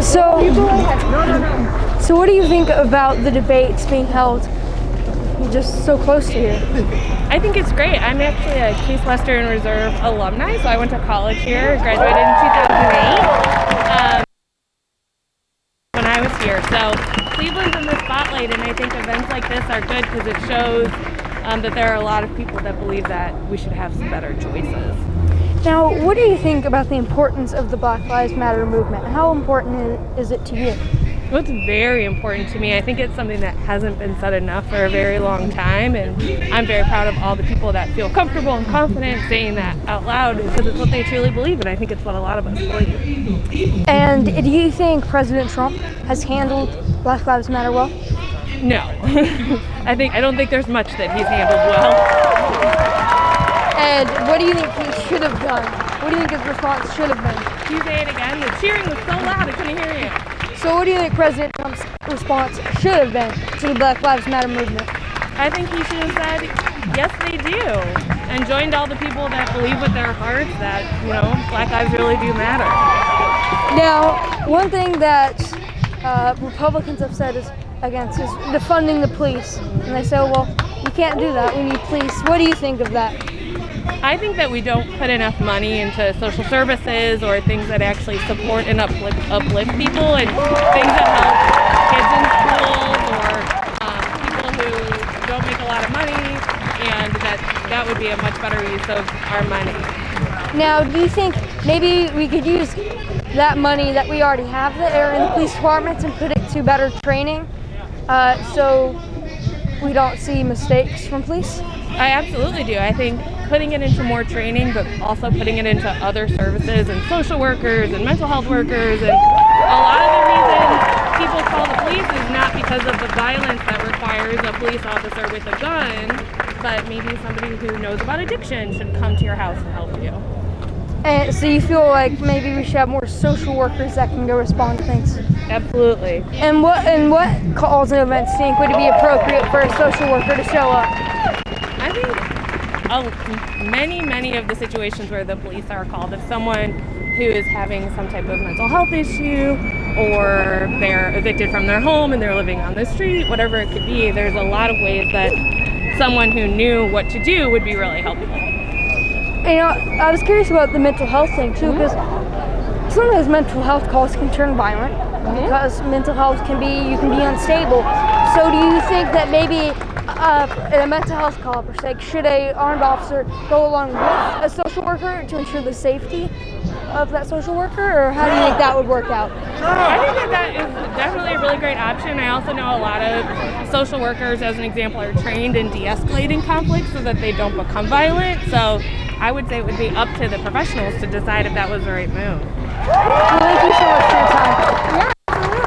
So, so what do you think about the debates being held just so close to here? I think it's great. I'm actually a Case Western Reserve alumni, so I went to college here, graduated in 2008 when I was here. So Cleveland's in the spotlight, and I think events like this are good because it shows that there are a lot of people that believe that we should have some better choices. Now, what do you think about the importance of the Black Lives Matter movement? How important is it to you? Well, it's very important to me. I think it's something that hasn't been said enough for a very long time, and I'm very proud of all the people that feel comfortable and confident saying that out loud because it's what they truly believe, and I think it's what a lot of us believe. And do you think President Trump has handled Black Lives Matter well? No. I don't think there's much that he's handled well. And what do you think he should have done? What do you think his response should have been? Can you say it again? The cheering was so loud I couldn't hear you. So what do you think President Trump's response should have been to the Black Lives Matter movement? I think he should have said, yes, they do, and joined all the people that believe with their hearts that, Black lives really do matter. Now, one thing that Republicans have said against is defunding the police. And they say, well, you can't do that. We need police. What do you think of that? I think that we don't put enough money into social services or things that actually support and uplift people and things that help kids in schools or people who don't make a lot of money, and that would be a much better use of our money. Now, do you think maybe we could use that money that we already have there in the police departments and put it to better training so we don't see mistakes from police? I absolutely do. I think putting it into more training, but also putting it into other services and social workers and mental health workers. And a lot of the reasons people call the police is not because of the violence that requires a police officer with a gun, but maybe somebody who knows about addiction should come to your house and help you. And so you feel like maybe we should have more social workers that can go respond to things? Absolutely. And what calls and events do you think would be appropriate for a social worker to show up? I think many of the situations where the police are called, if someone who is having some type of mental health issue or they're evicted from their home and they're living on the street, whatever it could be, there's a lot of ways that someone who knew what to do would be really helpful. I was curious about the mental health thing too, because some of those mental health calls can turn violent because mental health you can be unstable. So do you think that maybe in a mental health call per se, should a armed officer go along with a social worker to ensure the safety of that social worker, or how do you think that would work out? I think that is definitely a really great option. I also know a lot of social workers, as an example, are trained in de-escalating conflicts so that they don't become violent. So I would say it would be up to the professionals to decide if that was the right move. Thank you so much for your time.